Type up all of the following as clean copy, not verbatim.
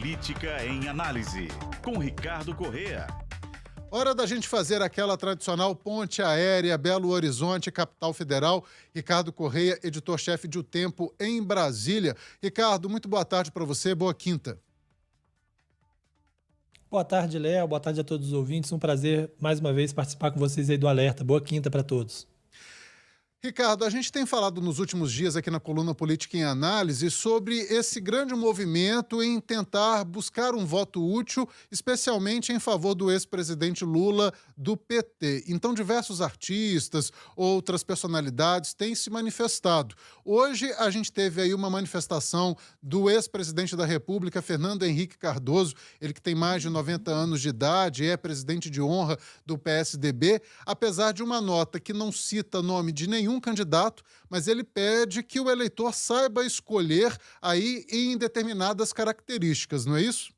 Política em Análise, com Ricardo Corrêa. Hora da gente fazer aquela tradicional ponte aérea Belo Horizonte, capital federal. Ricardo Corrêa, editor-chefe de O Tempo em Brasília. Ricardo, muito boa tarde para você, boa quinta. Boa tarde, Léo. Boa tarde a todos os ouvintes. Um prazer, mais uma vez, participar com vocês aí do Alerta. Boa quinta para todos. Ricardo, a gente tem falado nos últimos dias aqui na coluna Política em Análise sobre esse grande movimento em tentar buscar um voto útil, especialmente em favor do ex-presidente Lula do PT. Então, diversos artistas, outras personalidades têm se manifestado. Hoje, a gente teve aí uma manifestação do ex-presidente da República, Fernando Henrique Cardoso, ele que tem mais de 90 anos de idade, é presidente de honra do PSDB, apesar de uma nota que não cita nome de nenhum candidato, mas ele pede que o eleitor saiba escolher aí em determinadas características, não é isso?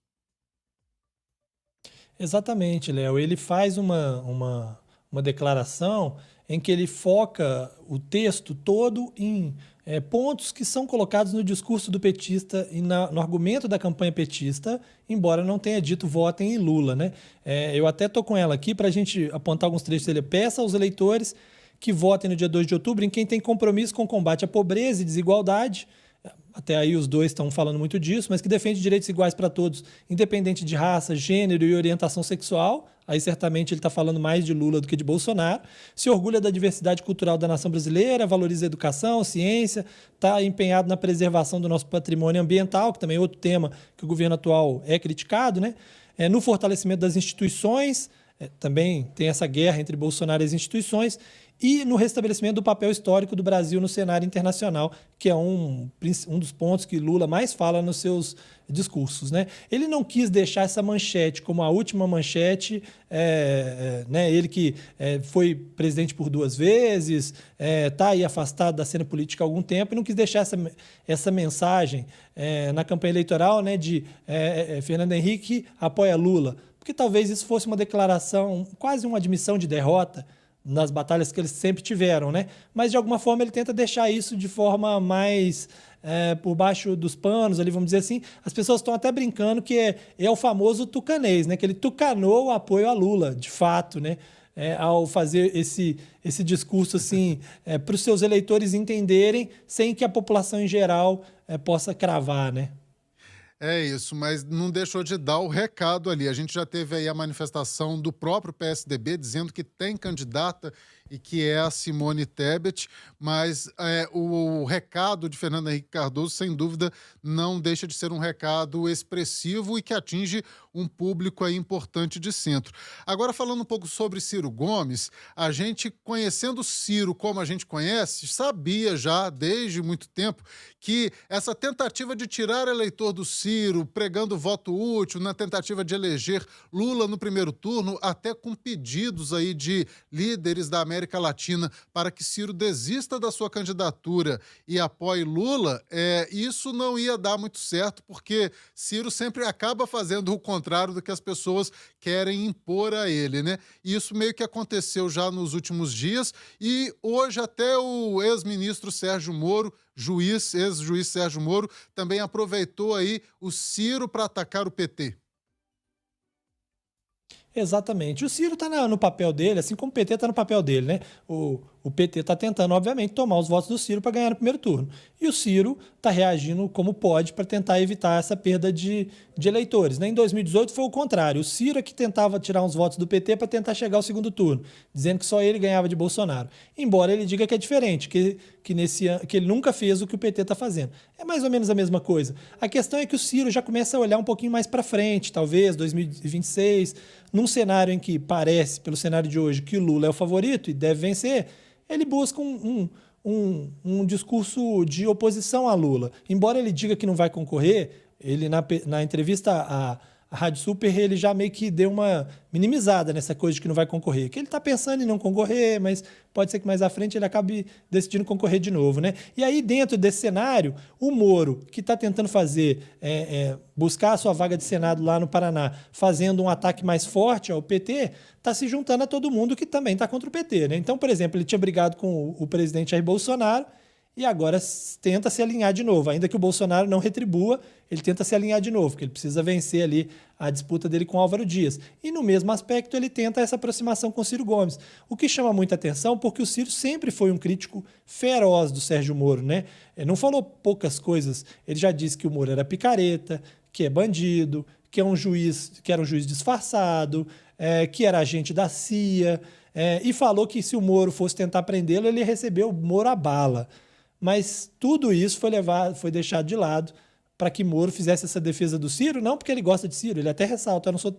Exatamente, Léo. Ele faz uma declaração em que ele foca o texto todo em pontos que são colocados no discurso do petista e no argumento da campanha petista, embora não tenha dito votem em Lula, né? Eu até estou com ela aqui para a gente apontar alguns trechos dele. Peça aos eleitores que votem no dia 2 de outubro em quem tem compromisso com o combate à pobreza e desigualdade. Até aí os dois estão falando muito disso, mas que defende direitos iguais para todos, independente de raça, gênero e orientação sexual. Aí certamente ele está falando mais de Lula do que de Bolsonaro. Se orgulha da diversidade cultural da nação brasileira, valoriza a educação, ciência, está empenhado na preservação do nosso patrimônio ambiental, que também é outro tema que o governo atual é criticado, né? No fortalecimento das instituições, também tem essa guerra entre Bolsonaro e as instituições, e no restabelecimento do papel histórico do Brasil no cenário internacional, que é um dos pontos que Lula mais fala nos seus discursos, né? Ele não quis deixar essa manchete como a última manchete, né? Ele que foi presidente por 2 vezes, está aí afastado da cena política há algum tempo, e não quis deixar essa mensagem na campanha eleitoral, né, de Fernando Henrique apoia Lula, porque talvez isso fosse uma declaração, quase uma admissão de derrota nas batalhas que eles sempre tiveram, né? Mas, de alguma forma, ele tenta deixar isso de forma mais por baixo dos panos, ali, vamos dizer assim. As pessoas estão até brincando que é o famoso tucanês, né? Que ele tucanou o apoio a Lula, de fato, né? Ao fazer esse discurso assim, para os seus eleitores entenderem, sem que a população em geral possa cravar, né? É isso, mas não deixou de dar o recado ali. A gente já teve aí a manifestação do próprio PSDB dizendo que tem candidata e que é a Simone Tebet, mas o recado de Fernando Henrique Cardoso, sem dúvida, não deixa de ser um recado expressivo e que atinge um público aí importante de centro. Agora, falando um pouco sobre Ciro Gomes, a gente, conhecendo Ciro como a gente conhece, sabia já desde muito tempo que essa tentativa de tirar eleitor do Ciro, pregando voto útil, na tentativa de eleger Lula no primeiro turno, até com pedidos aí de líderes da América Latina para que Ciro desista da sua candidatura e apoie Lula, isso não ia dar muito certo, porque Ciro sempre acaba fazendo o contrário do que as pessoas querem impor a ele, né? Isso meio que aconteceu já nos últimos dias, e hoje até o ex-ministro Sérgio Moro, ex-juiz Sérgio Moro, também aproveitou aí o Ciro para atacar o PT. Exatamente. O Ciro está no papel dele, assim como o PT está no papel dele, né? O PT está tentando, obviamente, tomar os votos do Ciro para ganhar no primeiro turno. E o Ciro está reagindo como pode para tentar evitar essa perda de eleitores, né? Em 2018 foi o contrário. O Ciro é que tentava tirar uns votos do PT para tentar chegar ao segundo turno, dizendo que só ele ganhava de Bolsonaro. Embora ele diga que é diferente, que ele nunca fez o que o PT está fazendo. É mais ou menos a mesma coisa. A questão é que o Ciro já começa a olhar um pouquinho mais para frente, talvez 2026, num cenário em que parece, pelo cenário de hoje, que o Lula é o favorito e deve vencer, ele busca um discurso de oposição a Lula. Embora ele diga que não vai concorrer, ele na entrevista à Rádio Super, ele já meio que deu uma minimizada nessa coisa de que não vai concorrer. Que ele está pensando em não concorrer, mas pode ser que mais à frente ele acabe decidindo concorrer de novo, né? E aí, dentro desse cenário, o Moro, que está tentando buscar a sua vaga de Senado lá no Paraná, fazendo um ataque mais forte ao PT, está se juntando a todo mundo que também está contra o PT, né? Então, por exemplo, ele tinha brigado com o presidente Jair Bolsonaro, e agora tenta se alinhar de novo. Ainda que o Bolsonaro não retribua, ele tenta se alinhar de novo, porque ele precisa vencer ali a disputa dele com Álvaro Dias. E no mesmo aspecto ele tenta essa aproximação com Ciro Gomes, o que chama muita atenção porque o Ciro sempre foi um crítico feroz do Sérgio Moro, né? Ele não falou poucas coisas, ele já disse que o Moro era picareta, que é bandido, que era um juiz disfarçado, que era agente da CIA, e falou que se o Moro fosse tentar prendê-lo, ele ia receber o Moro à bala. Mas tudo isso foi deixado de lado para que Moro fizesse essa defesa do Ciro, não porque ele gosta de Ciro, ele até ressalta, eu não sou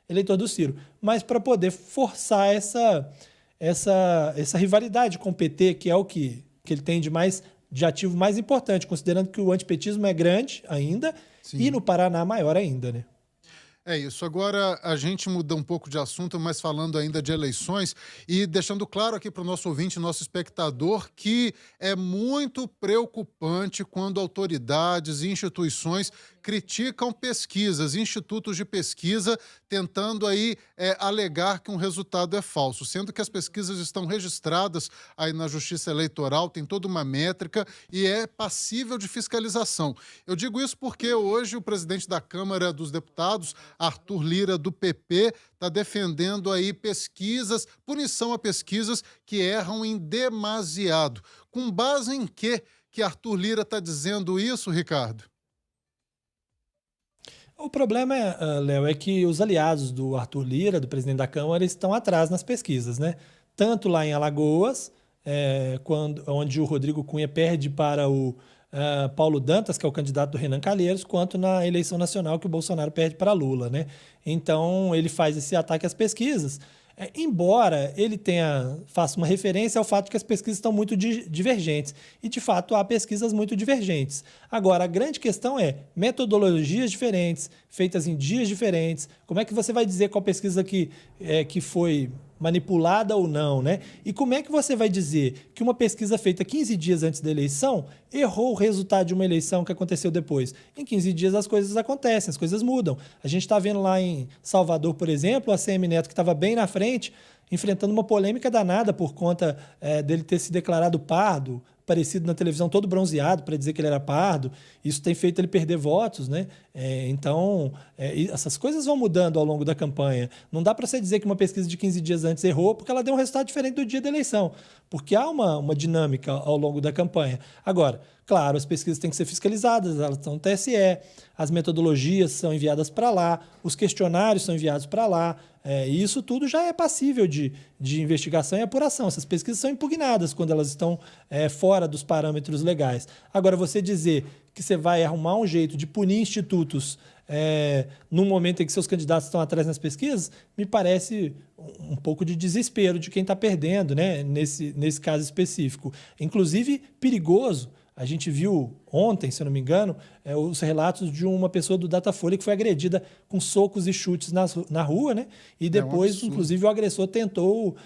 eleitor do Ciro, mas para poder forçar essa rivalidade com o PT, que é o que ele tem de ativo mais importante, considerando que o antipetismo é grande ainda. Sim. E no Paraná maior ainda, né? É isso. Agora a gente muda um pouco de assunto, mas falando ainda de eleições e deixando claro aqui para o nosso ouvinte, nosso espectador, que é muito preocupante quando autoridades e instituições criticam pesquisas, institutos de pesquisa, tentando aí alegar que um resultado é falso, sendo que as pesquisas estão registradas aí na Justiça Eleitoral, tem toda uma métrica e é passível de fiscalização. Eu digo isso porque hoje o presidente da Câmara dos Deputados, Arthur Lira, do PP, está defendendo aí pesquisas, punição a pesquisas que erram em demasiado. Com base em que Arthur Lira está dizendo isso, Ricardo? O problema, Léo, é que os aliados do Arthur Lira, do presidente da Câmara, estão atrás nas pesquisas, né? Tanto lá em Alagoas, onde o Rodrigo Cunha perde para o Paulo Dantas, que é o candidato do Renan Calheiros, quanto na eleição nacional que o Bolsonaro perde para Lula, né? Então, ele faz esse ataque às pesquisas, embora ele faça uma referência ao fato de que as pesquisas estão muito divergentes. E, de fato, há pesquisas muito divergentes. Agora, a grande questão é metodologias diferentes, feitas em dias diferentes. Como é que você vai dizer qual pesquisa que foi manipulada ou não, né? E como é que você vai dizer que uma pesquisa feita 15 dias antes da eleição errou o resultado de uma eleição que aconteceu depois? Em 15 dias as coisas acontecem, as coisas mudam. A gente está vendo lá em Salvador, por exemplo, a ACM Neto, que estava bem na frente, enfrentando uma polêmica danada por conta dele ter se declarado pardo, aparecido na televisão todo bronzeado para dizer que ele era pardo. Isso tem feito ele perder votos, né? Então, essas coisas vão mudando ao longo da campanha. Não dá para você dizer que uma pesquisa de 15 dias antes errou porque ela deu um resultado diferente do dia da eleição, porque há uma dinâmica ao longo da campanha. Agora, claro, as pesquisas têm que ser fiscalizadas, elas estão no TSE, as metodologias são enviadas para lá, os questionários são enviados para lá, e isso tudo já é passível de investigação e apuração. Essas pesquisas são impugnadas quando elas estão fora dos parâmetros legais. Agora, você dizer que você vai arrumar um jeito de punir institutos no momento em que seus candidatos estão atrás nas pesquisas, me parece um pouco de desespero de quem está perdendo, né, nesse caso específico. Inclusive, perigoso. A gente viu ontem, se eu não me engano, os relatos de uma pessoa do Datafolha que foi agredida com socos e chutes na rua, né? E depois, inclusive, o agressor tentou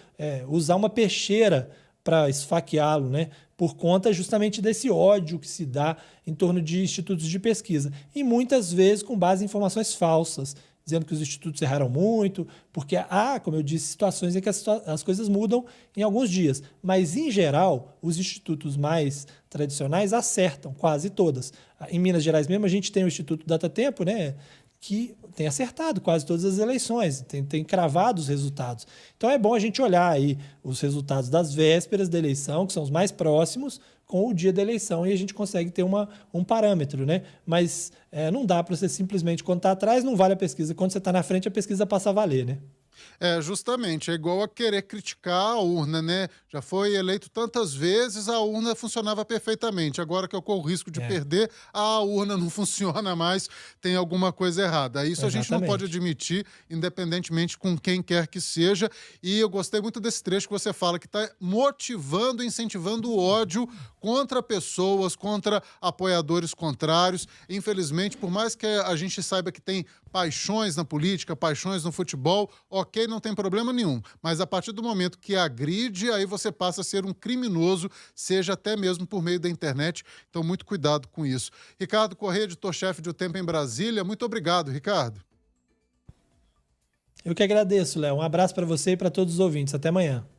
usar uma peixeira para esfaqueá-lo, né? Por conta justamente desse ódio que se dá em torno de institutos de pesquisa. E muitas vezes com base em informações falsas, dizendo que os institutos erraram muito, porque há, como eu disse, situações em que as coisas mudam em alguns dias. Mas, em geral, os institutos mais tradicionais acertam, quase todas. Em Minas Gerais mesmo, a gente tem o Instituto Datatempo, né, que tem acertado quase todas as eleições, tem cravado os resultados. Então, é bom a gente olhar aí os resultados das vésperas da eleição, que são os mais próximos, com o dia da eleição, e a gente consegue ter um parâmetro, né? Mas não dá para você simplesmente, quando está atrás, não vale a pesquisa. Quando você está na frente, a pesquisa passa a valer, né? Justamente, é igual a querer criticar a urna, né? Já foi eleito tantas vezes, a urna funcionava perfeitamente. Agora que eu corro o risco de perder, a urna não funciona mais, tem alguma coisa errada. Isso a gente não pode admitir, independentemente com quem quer que seja. E eu gostei muito desse trecho que você fala, que está motivando, incentivando o ódio contra pessoas, contra apoiadores contrários. Infelizmente, por mais que a gente saiba que tem paixões na política, paixões no futebol, ok, não tem problema nenhum. Mas a partir do momento que agride, aí você passa a ser um criminoso, seja até mesmo por meio da internet. Então, muito cuidado com isso. Ricardo Corrêa, editor-chefe de O Tempo em Brasília. Muito obrigado, Ricardo. Eu que agradeço, Léo. Um abraço para você e para todos os ouvintes. Até amanhã.